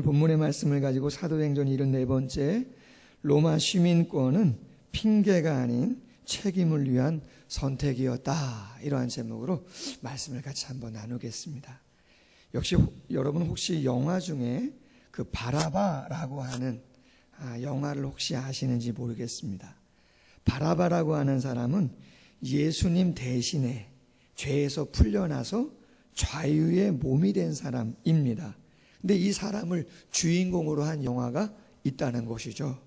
오늘 본문의 말씀을 가지고 사도행전 74번째 로마 시민권은 핑계가 아닌 책임을 위한 선택이었다. 이러한 제목으로 말씀을 같이 한번 나누겠습니다. 역시 여러분 혹시 영화 중에 그 바라바라고 하는 영화를 혹시 아시는지 모르겠습니다. 바라바라고 하는 사람은 예수님 대신에 죄에서 풀려나서 좌유의 몸이 된 사람입니다. 근데 이 사람을 주인공으로 한 영화가 있다는 것이죠.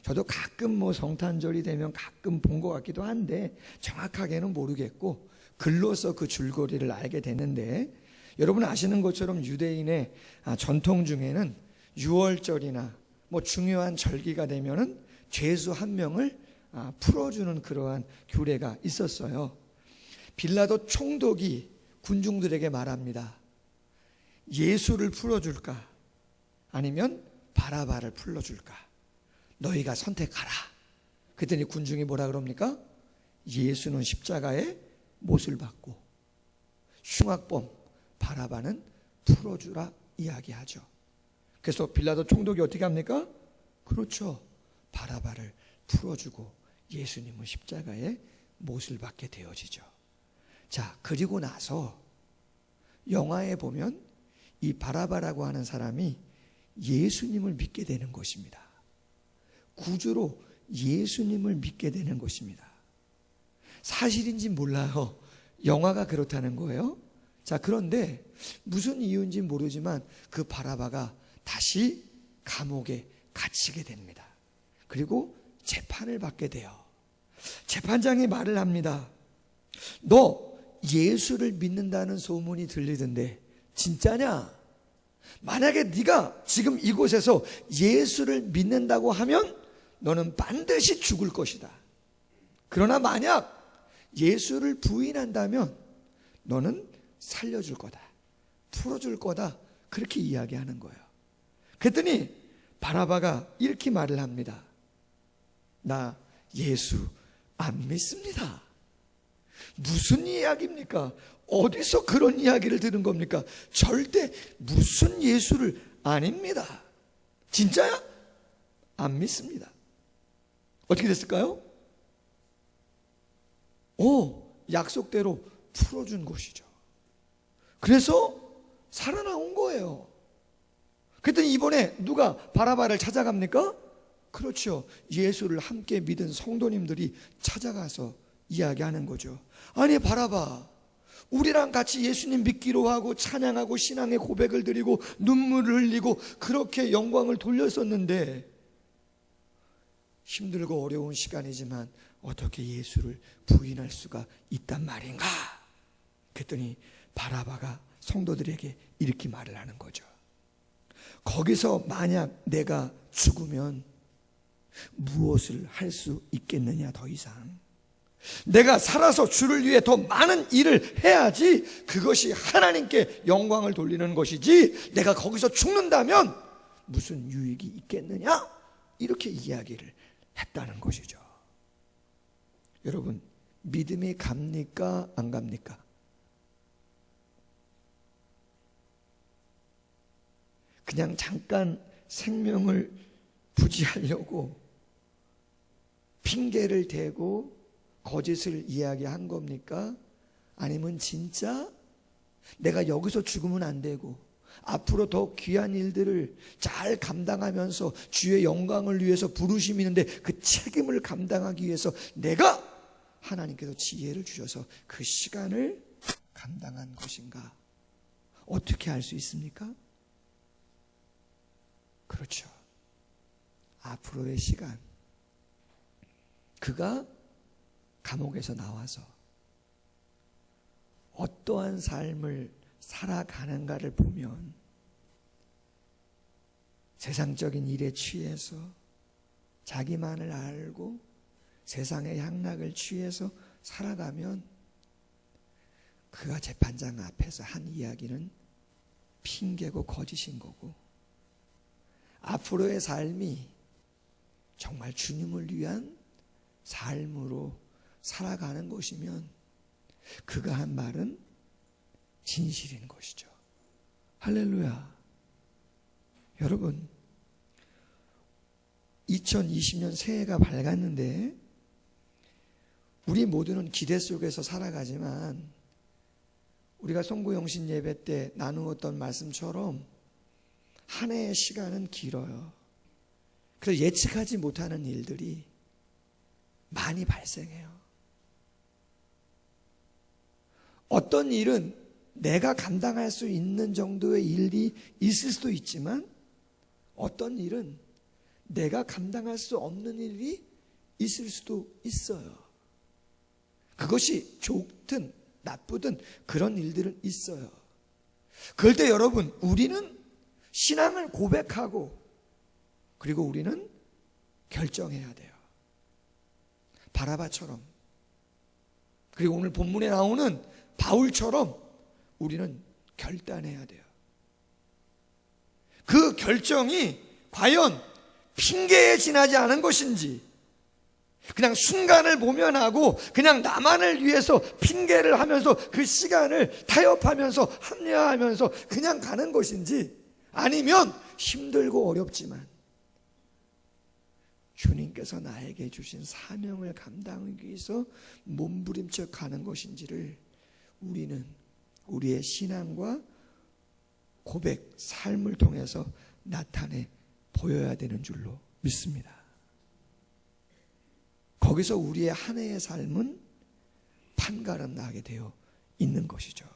저도 가끔 성탄절이 되면 가끔 본 것 같기도 한데 정확하게는 모르겠고 글로서 그 줄거리를 알게 됐는데, 여러분 아시는 것처럼 유대인의 전통 중에는 6월절이나 중요한 절기가 되면은 죄수 한 명을 풀어주는 그러한 규례가 있었어요. 빌라도 총독이 군중들에게 말합니다. 예수를 풀어줄까? 아니면 바라바를 풀어줄까? 너희가 선택하라. 그랬더니 군중이 뭐라 그럽니까? 예수는 십자가에 못을 받고 흉악범 바라바는 풀어주라 이야기하죠. 그래서 빌라도 총독이 어떻게 합니까? 그렇죠. 바라바를 풀어주고 예수님은 십자가에 못을 받게 되어지죠. 자, 그리고 나서 영화에 보면 이 바라바라고 하는 사람이 예수님을 믿게 되는 것입니다. 구주로 예수님을 믿게 되는 것입니다. 사실인지 몰라요. 영화가 그렇다는 거예요. 자, 그런데 무슨 이유인지 모르지만 그 바라바가 다시 감옥에 갇히게 됩니다. 그리고 재판을 받게 돼요. 재판장이 말을 합니다. 너 예수를 믿는다는 소문이 들리던데 진짜냐? 만약에 네가 지금 이곳에서 예수를 믿는다고 하면 너는 반드시 죽을 것이다. 그러나 만약 예수를 부인한다면 너는 살려줄 거다, 풀어줄 거다, 그렇게 이야기하는 거예요. 그랬더니 바라바가 이렇게 말을 합니다. 나 예수 안 믿습니다. 무슨 이야기입니까? 어디서 그런 이야기를 들은 겁니까? 절대 무슨 예수를 아닙니다. 진짜야? 안 믿습니다. 어떻게 됐을까요? 약속대로 풀어준 것이죠. 그래서 살아나온 거예요. 그랬더니 이번에 누가 바라바를 찾아갑니까? 그렇죠. 예수를 함께 믿은 성도님들이 찾아가서 이야기하는 거죠. 아니 바라바, 우리랑 같이 예수님 믿기로 하고 찬양하고 신앙의 고백을 드리고 눈물을 흘리고 그렇게 영광을 돌렸었는데 힘들고 어려운 시간이지만 어떻게 예수를 부인할 수가 있단 말인가? 그랬더니 바라바가 성도들에게 이렇게 말을 하는 거죠. 거기서 만약 내가 죽으면 무엇을 할 수 있겠느냐 더 이상. 내가 살아서 주를 위해 더 많은 일을 해야지 그것이 하나님께 영광을 돌리는 것이지 내가 거기서 죽는다면 무슨 유익이 있겠느냐? 이렇게 이야기를 했다는 것이죠. 여러분, 믿음이 갑니까? 안 갑니까? 그냥 잠깐 생명을 부지하려고 핑계를 대고 거짓을 이야기한 겁니까? 아니면 진짜 내가 여기서 죽으면 안 되고 앞으로 더 귀한 일들을 잘 감당하면서 주의 영광을 위해서 부르심이 있는데 그 책임을 감당하기 위해서 내가 하나님께서 지혜를 주셔서 그 시간을 감당한 것인가? 어떻게 알 수 있습니까? 그렇죠. 앞으로의 시간, 그가 감옥에서 나와서 어떠한 삶을 살아가는가를 보면 세상적인 일에 취해서 자기만을 알고 세상의 향락을 취해서 살아가면 그가 재판장 앞에서 한 이야기는 핑계고 거짓인 거고, 앞으로의 삶이 정말 주님을 위한 삶으로 살아가는 것이면 그가 한 말은 진실인 것이죠. 할렐루야. 여러분, 2020년 새해가 밝았는데 우리 모두는 기대 속에서 살아가지만 우리가 송구영신 예배 때 나누었던 말씀처럼 한 해의 시간은 길어요. 그래서 예측하지 못하는 일들이 많이 발생해요. 어떤 일은 내가 감당할 수 있는 정도의 일이 있을 수도 있지만 어떤 일은 내가 감당할 수 없는 일이 있을 수도 있어요. 그것이 좋든 나쁘든 그런 일들은 있어요. 그럴 때 여러분, 우리는 신앙을 고백하고 그리고 우리는 결정해야 돼요. 바라바처럼, 그리고 오늘 본문에 나오는 바울처럼 우리는 결단해야 돼요. 그 결정이 과연 핑계에 지나지 않은 것인지, 그냥 순간을 모면하고 그냥 나만을 위해서 핑계를 하면서 그 시간을 타협하면서 합리화하면서 그냥 가는 것인지, 아니면 힘들고 어렵지만 주님께서 나에게 주신 사명을 감당하기 위해서 몸부림쳐 가는 것인지를 우리는 우리의 신앙과 고백, 삶을 통해서 나타내 보여야 되는 줄로 믿습니다. 거기서 우리의 한 해의 삶은 판가름 나게 되어 있는 것이죠.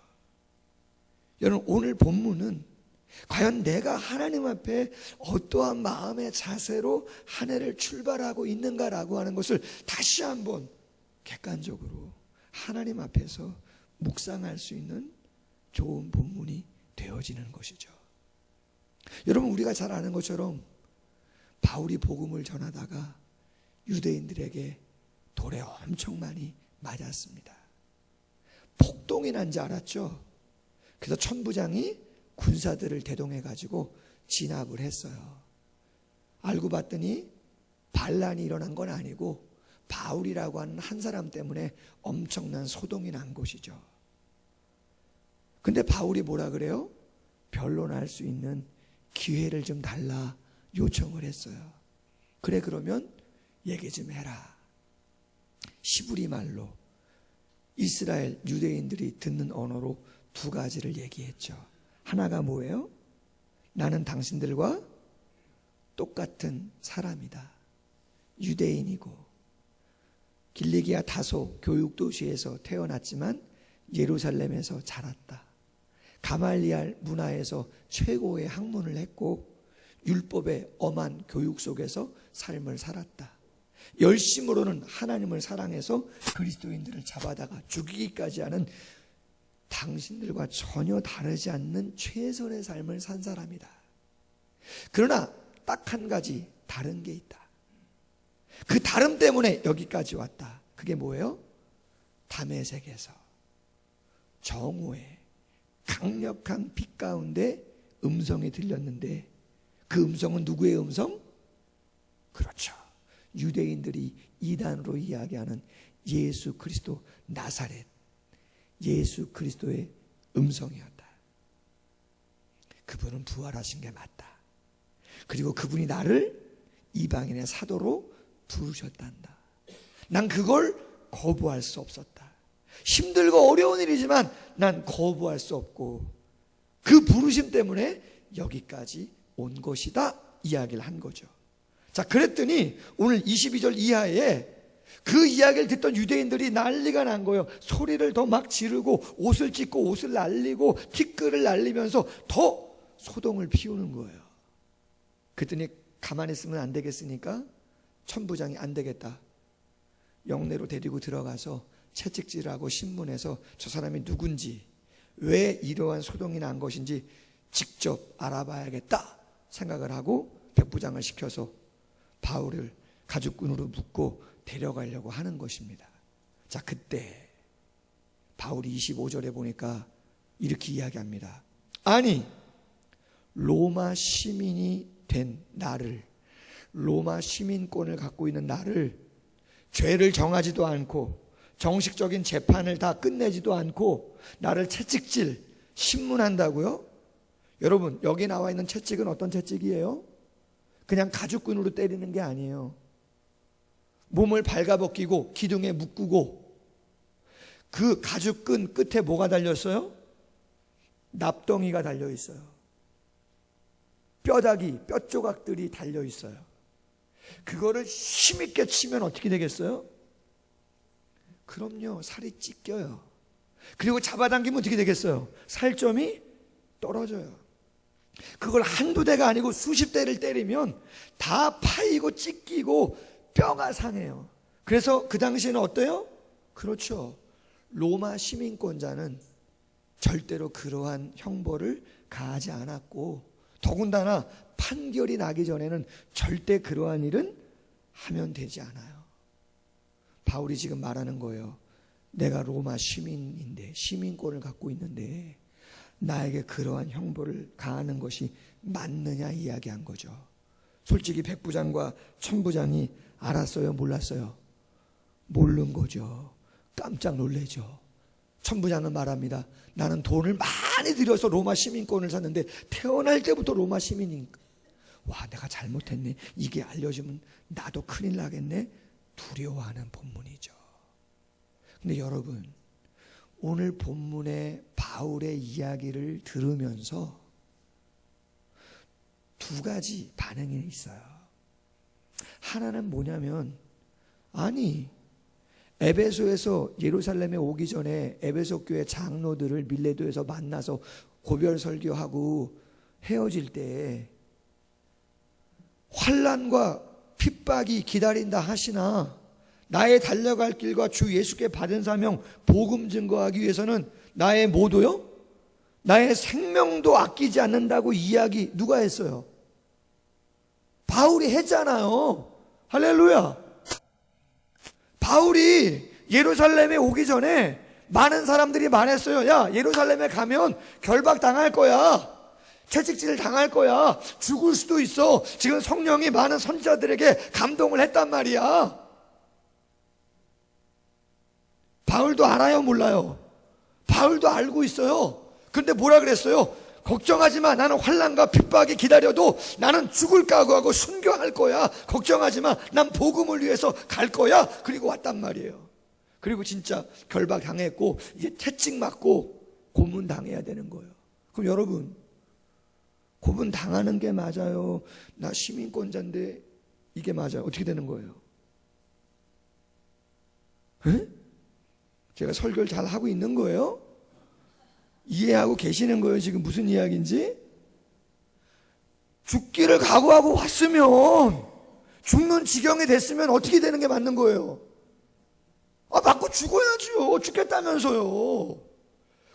여러분, 오늘 본문은 과연 내가 하나님 앞에 어떠한 마음의 자세로 한 해를 출발하고 있는가라고 하는 것을 다시 한번 객관적으로 하나님 앞에서 묵상할 수 있는 좋은 본문이 되어지는 것이죠. 여러분, 우리가 잘 아는 것처럼 바울이 복음을 전하다가 유대인들에게 돌에 엄청 많이 맞았습니다. 폭동이 난 줄 알았죠. 그래서 천부장이 군사들을 대동해가지고 진압을 했어요. 알고 봤더니 반란이 일어난 건 아니고 바울이라고 하는 한 사람 때문에 엄청난 소동이 난 것이죠. 근데 바울이 뭐라 그래요? 변론할 수 있는 기회를 좀 달라 요청을 했어요. 그래, 그러면 얘기 좀 해라. 시브리 말로, 이스라엘 유대인들이 듣는 언어로 두 가지를 얘기했죠. 하나가 뭐예요? 나는 당신들과 똑같은 사람이다. 유대인이고 길리기아 다소 교육도시에서 태어났지만 예루살렘에서 자랐다. 가말리알 문화에서 최고의 학문을 했고 율법의 엄한 교육 속에서 삶을 살았다. 열심으로는 하나님을 사랑해서 그리스도인들을 잡아다가 죽이기까지 하는 당신들과 전혀 다르지 않는 최선의 삶을 산 사람이다. 그러나 딱 한 가지 다른 게 있다. 그 다름 때문에 여기까지 왔다. 그게 뭐예요? 다메섹에서 정오에 강력한 빛 가운데 음성이 들렸는데 그 음성은 누구의 음성? 그렇죠. 유대인들이 이단으로 이야기하는 예수 그리스도 나사렛, 예수 그리스도의 음성이었다. 그분은 부활하신 게 맞다. 그리고 그분이 나를 이방인의 사도로 부르셨단다. 난 그걸 거부할 수 없었다. 힘들고 어려운 일이지만 난 거부할 수 없고 그 부르심 때문에 여기까지 온 것이다 이야기를 한 거죠. 자, 그랬더니 오늘 22절 이하에 그 이야기를 듣던 유대인들이 난리가 난 거예요. 소리를 더 막 지르고 옷을 찢고 옷을 날리고 티끌을 날리면서 더 소동을 피우는 거예요. 그랬더니 가만히 있으면 안 되겠으니까 천부장이 안 되겠다. 영내로 데리고 들어가서 채찍질하고 신문에서 저 사람이 누군지, 왜 이러한 소동이 난 것인지 직접 알아봐야겠다 생각을 하고 백부장을 시켜서 바울을 가죽끈으로 묶고 데려가려고 하는 것입니다. 자, 그때 바울이 25절에 보니까 이렇게 이야기합니다. 아니, 로마 시민이 된 나를, 로마 시민권을 갖고 있는 나를 죄를 정하지도 않고 정식적인 재판을 다 끝내지도 않고 나를 채찍질, 신문한다고요? 여러분, 여기 나와 있는 채찍은 어떤 채찍이에요? 그냥 가죽끈으로 때리는 게 아니에요. 몸을 발가벗기고 기둥에 묶고, 그 가죽끈 끝에 뭐가 달렸어요? 납덩이가 달려 있어요. 뼈다귀, 뼈 조각들이 달려 있어요. 그거를 힘있게 치면 어떻게 되겠어요? 그럼요, 살이 찢겨요. 그리고 잡아당기면 어떻게 되겠어요? 살점이 떨어져요. 그걸 한두 대가 아니고 수십 대를 때리면 다 파이고 찢기고 뼈가 상해요. 그래서 그 당시에는 어때요? 그렇죠, 로마 시민권자는 절대로 그러한 형벌을 가하지 않았고, 더군다나 판결이 나기 전에는 절대 그러한 일은 하면 되지 않아요. 바울이 지금 말하는 거예요. 내가 로마 시민인데, 시민권을 갖고 있는데 나에게 그러한 형벌을 가하는 것이 맞느냐 이야기한 거죠. 솔직히 백부장과 천부장이 알았어요, 몰랐어요? 모르는 거죠. 깜짝 놀래죠. 천부장은 말합니다. 나는 돈을 많이 들여서 로마 시민권을 샀는데 태어날 때부터 로마 시민이니까, 와, 내가 잘못했네, 이게 알려지면 나도 큰일 나겠네, 두려워하는 본문이죠. 근데 여러분, 오늘 본문의 바울의 이야기를 들으면서 두 가지 반응이 있어요. 하나는 뭐냐면, 아니, 에베소에서 예루살렘에 오기 전에 에베소 교회 장로들을 밀레도에서 만나서 고별 설교하고 헤어질 때 환난과 핍박이 기다린다 하시나 나의 달려갈 길과 주 예수께 받은 사명 복음 증거하기 위해서는 나의 뭐도요? 나의 생명도 아끼지 않는다고 이야기 누가 했어요? 바울이 했잖아요. 할렐루야. 바울이 예루살렘에 오기 전에 많은 사람들이 말했어요. 야, 예루살렘에 가면 결박당할 거야, 채찍질 당할 거야, 죽을 수도 있어. 지금 성령이 많은 선지자들에게 감동을 했단 말이야. 바울도 알아요, 몰라요? 바울도 알고 있어요. 그런데 뭐라 그랬어요? 걱정하지 마, 나는 환난과 핍박이 기다려도 나는 죽을 각오하고 순교할 거야. 걱정하지 마, 난 복음을 위해서 갈 거야. 그리고 왔단 말이에요. 그리고 진짜 결박 당했고 이제 채찍 맞고 고문 당해야 되는 거예요. 그럼 여러분, 고문 당하는 게 맞아요? 나 시민권자인데 이게 맞아요? 어떻게 되는 거예요? 에? 제가 설교를 잘 하고 있는 거예요? 이해하고 계시는 거예요? 지금 무슨 이야기인지? 죽기를 각오하고 왔으면, 죽는 지경이 됐으면 어떻게 되는 게 맞는 거예요? 맞고 죽어야죠. 죽겠다면서요.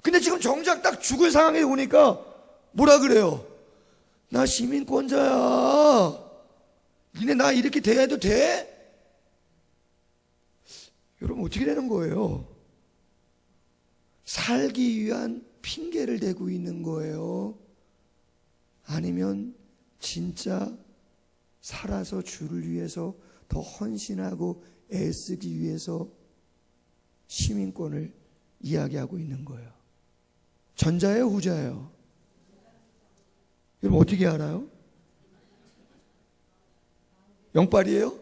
근데 지금 정작 딱 죽을 상황에 오니까 뭐라 그래요? 나 시민권자야. 니네 나 이렇게 대해도 돼? 여러분, 어떻게 되는 거예요? 살기 위한 핑계를 대고 있는 거예요? 아니면 진짜 살아서 주를 위해서 더 헌신하고 애쓰기 위해서 시민권을 이야기하고 있는 거예요? 전자예요, 후자예요? 여러분, 어떻게 알아요? 영빨이에요?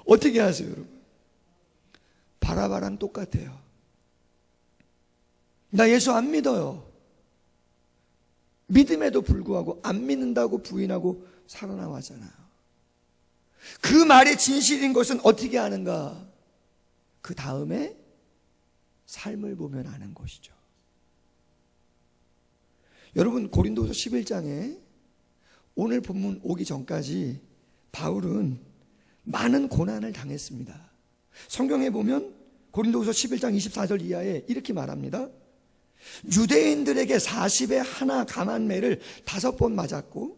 어떻게 아세요, 여러분? 바라바랑 똑같아요. 나 예수 안 믿어요. 믿음에도 불구하고 안 믿는다고 부인하고 살아나왔잖아요. 그 말이 진실인 것은 어떻게 아는가? 그 다음에 삶을 보면 아는 것이죠. 여러분, 고린도서 11장에 오늘 본문 오기 전까지 바울은 많은 고난을 당했습니다. 성경에 보면 고린도서 11장 24절 이하에 이렇게 말합니다. 유대인들에게 40에 하나 감한매를 5번 맞았고,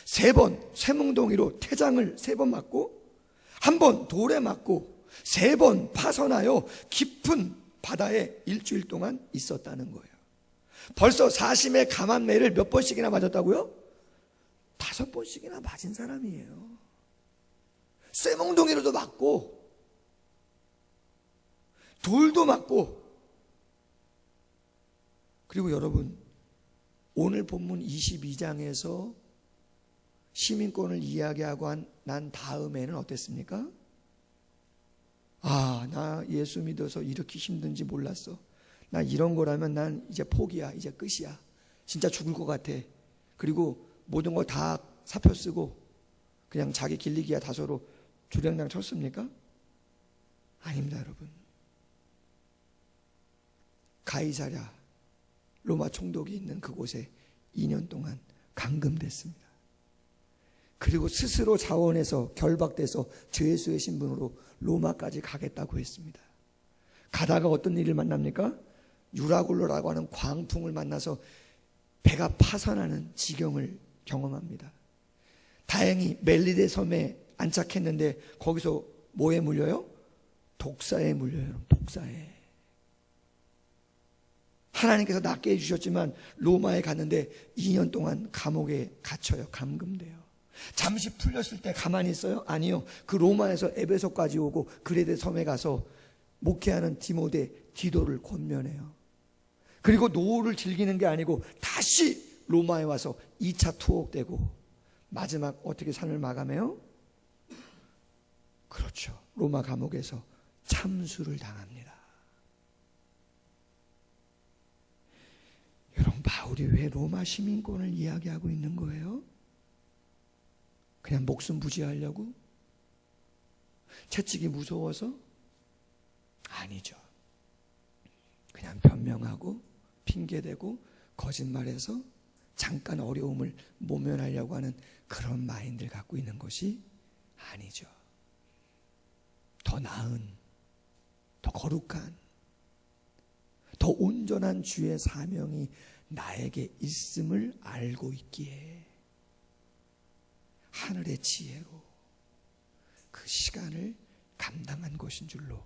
3번 쇠몽둥이로 태장을 3번 맞고, 1번 돌에 맞고, 3번 파선하여 깊은 바다에 일주일 동안 있었다는 거예요. 벌써 40의 감한매를 몇 번씩이나 맞았다고요? 5번씩이나 맞은 사람이에요. 쇠몽둥이로도 맞고 돌도 맞고. 그리고 여러분, 오늘 본문 22장에서 시민권을 이야기하고 난 다음에는 어땠습니까? 아, 나 예수 믿어서 이렇게 힘든지 몰랐어. 나 이런 거라면 난 이제 포기야. 이제 끝이야. 진짜 죽을 것 같아. 그리고 모든 거 다 사표 쓰고 그냥 자기 길리기야 다소로 주량장 쳤습니까? 아닙니다, 여러분. 가이사랴 로마 총독이 있는 그곳에 2년 동안 감금됐습니다. 그리고 스스로 자원해서 결박돼서 죄수의 신분으로 로마까지 가겠다고 했습니다. 가다가 어떤 일을 만납니까? 유라굴로라고 하는 광풍을 만나서 배가 파산하는 지경을 경험합니다. 다행히 멜리데 섬에 안착했는데 거기서 뭐에 물려요? 독사에 물려요. 독사에. 하나님께서 낫게 해주셨지만 로마에 갔는데 2년 동안 감옥에 갇혀요. 감금돼요. 잠시 풀렸을 때 가만히 있어요? 아니요. 그 로마에서 에베소까지 오고 그레데 섬에 가서 목회하는 디도를 권면해요. 그리고 노후를 즐기는 게 아니고 다시 로마에 와서 2차 투옥되고 마지막 어떻게 삶을 마감해요? 그렇죠. 로마 감옥에서 참수를 당합니다. 여러분, 바울이 왜 로마 시민권을 이야기하고 있는 거예요? 그냥 목숨 부지하려고? 채찍이 무서워서? 아니죠. 그냥 변명하고 핑계대고 거짓말해서 잠깐 어려움을 모면하려고 하는 그런 마인드를 갖고 있는 것이 아니죠. 더 나은, 더 거룩한, 더 온전한 주의 사명이 나에게 있음을 알고 있기에 하늘의 지혜로 그 시간을 감당한 것인 줄로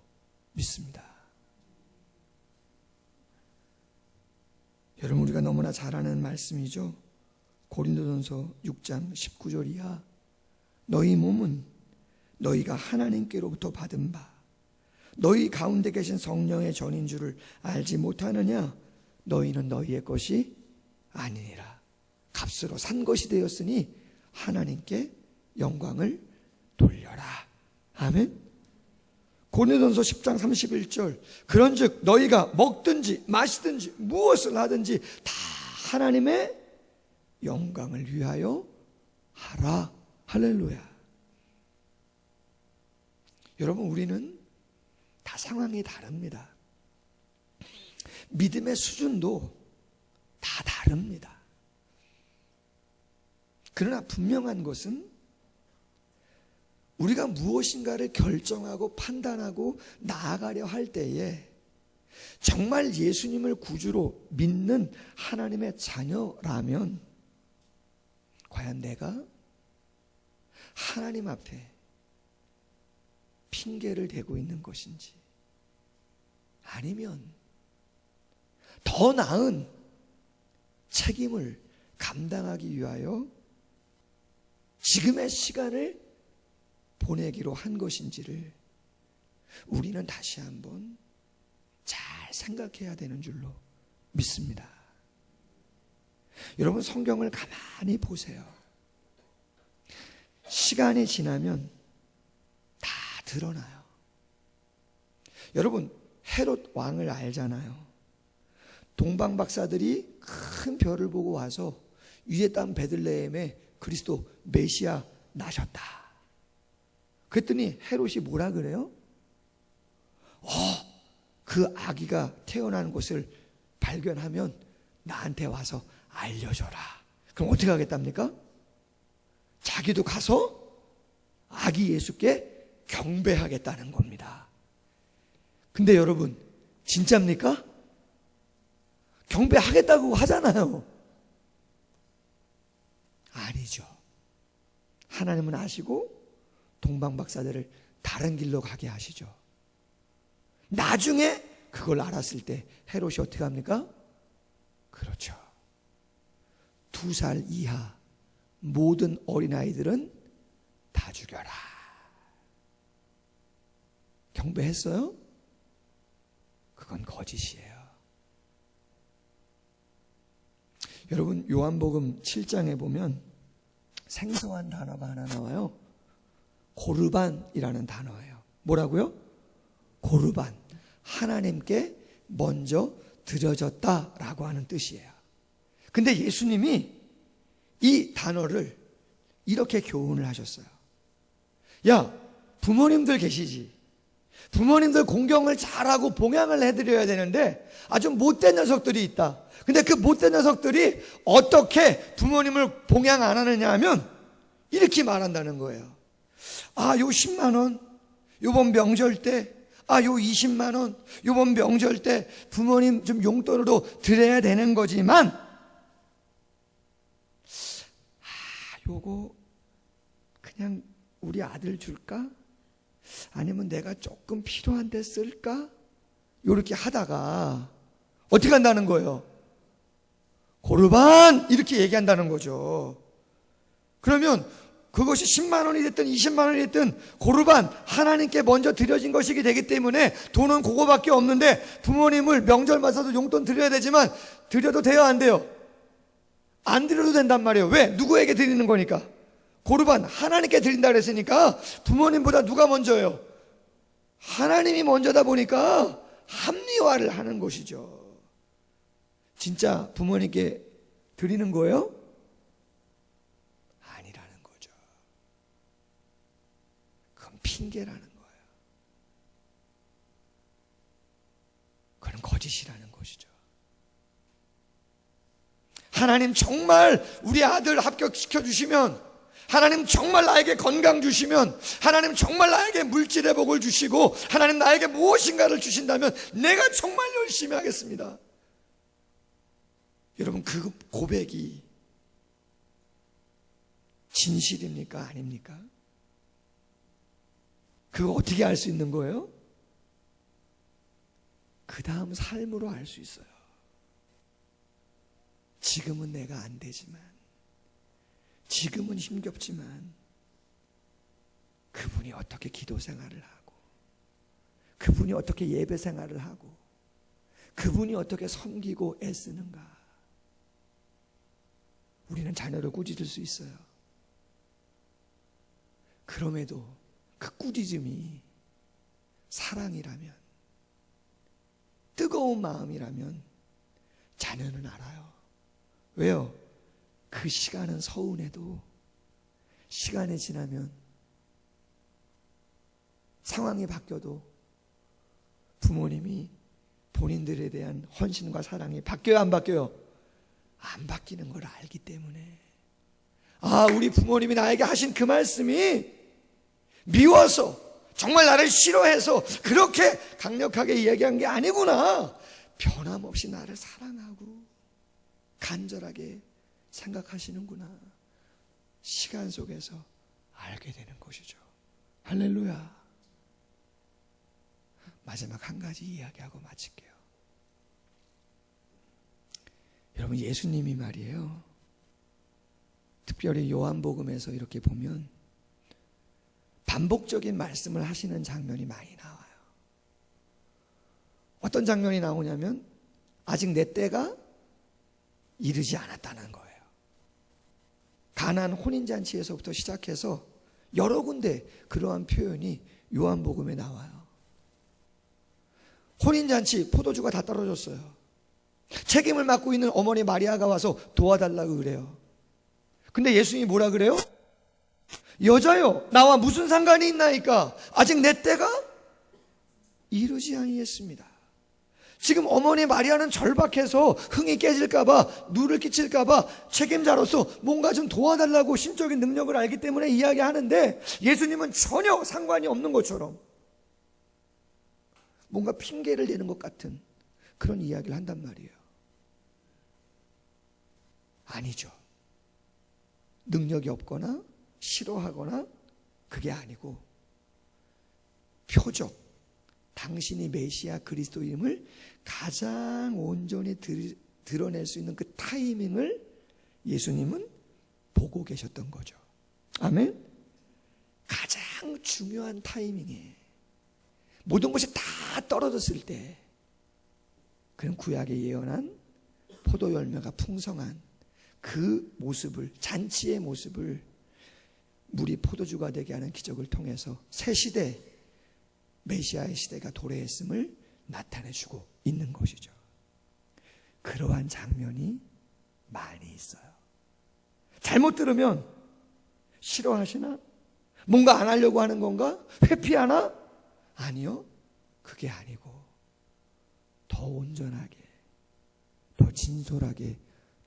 믿습니다. 여러분, 우리가 너무나 잘 아는 말씀이죠. 고린도전서 6장 19절 이하, 너희 몸은 너희가 하나님께로부터 받은 바 너희 가운데 계신 성령의 전인 줄을 알지 못하느냐? 너희는 너희의 것이 아니니라. 값으로 산 것이 되었으니 하나님께 영광을 돌려라. 아멘. 고린도전서 10장 31절, 그런즉 너희가 먹든지 마시든지 무엇을 하든지 다 하나님의 영광을 위하여 하라. 할렐루야. 여러분, 우리는 다 상황이 다릅니다. 믿음의 수준도 다 다릅니다. 그러나 분명한 것은 우리가 무엇인가를 결정하고 판단하고 나아가려 할 때에 정말 예수님을 구주로 믿는 하나님의 자녀라면 과연 내가 하나님 앞에 핑계를 대고 있는 것인지, 아니면 더 나은 책임을 감당하기 위하여 지금의 시간을 보내기로 한 것인지를 우리는 다시 한번 잘 생각해야 되는 줄로 믿습니다. 여러분, 성경을 가만히 보세요. 시간이 지나면 다 드러나요. 여러분, 헤롯 왕을 알잖아요. 동방 박사들이 큰 별을 보고 와서 유대 땅 베들레헴에 그리스도 메시아 나셨다. 그랬더니 헤롯이 뭐라 그래요? 그 아기가 태어난 곳을 발견하면 나한테 와서 알려줘라. 그럼 어떻게 하겠답니까? 자기도 가서 아기 예수께 경배하겠다는 겁니다. 근데 여러분, 진짜입니까? 경배하겠다고 하잖아요. 아니죠. 하나님은 아시고 동방 박사들을 다른 길로 가게 하시죠. 나중에 그걸 알았을 때 헤롯이 어떻게 합니까? 그렇죠. 2살 이하 모든 어린아이들은 다 죽여라. 경배했어요? 그건 거짓이에요. 여러분, 요한복음 7장에 보면 생소한 단어가 하나 나와요. 고르반이라는 단어예요. 뭐라고요? 고르반. 하나님께 먼저 드려졌다라고 하는 뜻이에요. 근데 예수님이 이 단어를 이렇게 교훈을 하셨어요. 야, 부모님들 계시지? 부모님들 공경을 잘하고 봉양을 해드려야 되는데 아주 못된 녀석들이 있다. 근데 그 못된 녀석들이 어떻게 부모님을 봉양 안 하느냐 하면 이렇게 말한다는 거예요. 아, 요 10만 원 요번 명절 때, 아, 요 20만 원 요번 명절 때 부모님 좀 용돈으로 드려야 되는 거지만, 요거 그냥 우리 아들 줄까? 아니면 내가 조금 필요한데 쓸까? 요렇게 하다가 어떻게 한다는 거예요? 고르반 이렇게 얘기한다는 거죠. 그러면 그것이 10만 원이 됐든 20만 원이 됐든 고르반, 하나님께 먼저 드려진 것이기 되기 때문에 돈은 그거밖에 없는데 부모님을 명절마다도 용돈 드려야 되지만 드려도 돼요, 안 돼요? 안 드려도 된단 말이에요. 왜? 누구에게 드리는 거니까? 고르반, 하나님께 드린다 그랬으니까 부모님보다 누가 먼저예요? 하나님이 먼저다 보니까 합리화를 하는 것이죠. 진짜 부모님께 드리는 거예요? 아니라는 거죠. 그건 핑계라는 거예요. 그건 거짓이라는 것이죠. 하나님 정말 우리 아들 합격시켜 주시면, 하나님 정말 나에게 건강 주시면, 하나님 정말 나에게 물질의 복을 주시고, 하나님 나에게 무엇인가를 주신다면 내가 정말 열심히 하겠습니다. 여러분, 그 고백이 진실입니까? 아닙니까? 그거 어떻게 알 수 있는 거예요? 그 다음 삶으로 알 수 있어요. 지금은 내가 안 되지만, 지금은 힘겹지만 그분이 어떻게 기도 생활을 하고, 그분이 어떻게 예배 생활을 하고, 그분이 어떻게 섬기고 애쓰는가, 우리는 자녀를 꾸짖을 수 있어요. 그럼에도 그 꾸짖음이 사랑이라면, 뜨거운 마음이라면 자녀는 알아요. 왜요? 그 시간은 서운해도 시간이 지나면, 상황이 바뀌어도 부모님이 본인들에 대한 헌신과 사랑이 바뀌어요, 안 바뀌어요? 안 바뀌는 걸 알기 때문에, 아, 우리 부모님이 나에게 하신 그 말씀이 미워서, 정말 나를 싫어해서 그렇게 강력하게 이야기한 게 아니구나, 변함없이 나를 사랑하고 간절하게 생각하시는구나, 시간 속에서 알게 되는 것이죠. 할렐루야. 마지막 한 가지 이야기하고 마칠게요. 여러분, 예수님이 말이에요, 특별히 요한복음에서 이렇게 보면 반복적인 말씀을 하시는 장면이 많이 나와요. 어떤 장면이 나오냐면, 아직 내 때가 이르지 않았다는 거예요. 가나안 혼인잔치에서부터 시작해서 여러 군데 그러한 표현이 요한복음에 나와요. 혼인잔치, 포도주가 다 떨어졌어요. 책임을 맡고 있는 어머니 마리아가 와서 도와달라고 그래요. 근데 예수님이 뭐라 그래요? 여자요, 나와 무슨 상관이 있나이까? 아직 내 때가 이르지 아니했습니다. 지금 어머니 마리아는 절박해서 흥이 깨질까봐, 누를 끼칠까봐 책임자로서 뭔가 좀 도와달라고 신적인 능력을 알기 때문에 이야기하는데, 예수님은 전혀 상관이 없는 것처럼 뭔가 핑계를 대는 것 같은 그런 이야기를 한단 말이에요. 아니죠. 능력이 없거나 싫어하거나 그게 아니고, 표적, 당신이 메시아 그리스도임을 가장 온전히 드러낼 수 있는 그 타이밍을 예수님은 보고 계셨던 거죠. 아멘. 가장 중요한 타이밍에 모든 것이 다 떨어졌을 때, 그는 구약에 예언한 포도 열매가 풍성한 그 모습을, 잔치의 모습을 물이 포도주가 되게 하는 기적을 통해서 새 시대, 메시아의 시대가 도래했음을 나타내주고 있는 것이죠. 그러한 장면이 많이 있어요. 잘못 들으면 싫어하시나? 뭔가 안 하려고 하는 건가? 회피하나? 아니요. 그게 아니고 더 온전하게, 더 진솔하게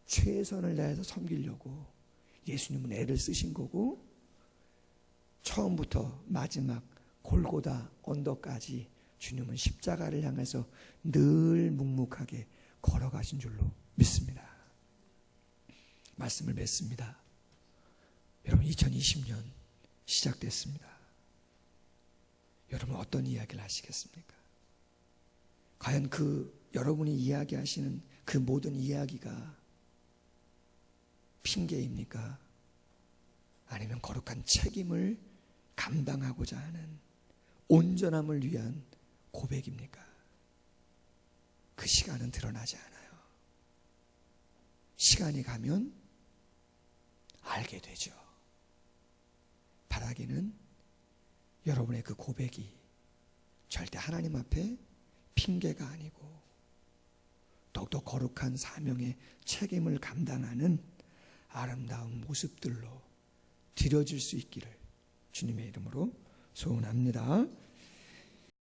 최선을 다해서 섬기려고 예수님은 애를 쓰신 거고, 처음부터 마지막 골고다 언덕까지 주님은 십자가를 향해서 늘 묵묵하게 걸어가신 줄로 믿습니다. 말씀을 맺습니다. 여러분, 2020년 시작됐습니다. 여러분 어떤 이야기를 하시겠습니까? 과연 그 여러분이 이야기하시는 그 모든 이야기가 핑계입니까? 아니면 거룩한 책임을 감당하고자 하는 온전함을 위한 고백입니까? 그 시간은 드러나지 않아요. 시간이 가면 알게 되죠. 바라기는 여러분의 그 고백이 절대 하나님 앞에 핑계가 아니고 더욱더 거룩한 사명의 책임을 감당하는 아름다운 모습들로 드려질 수 있기를 주님의 이름으로 소원합니다.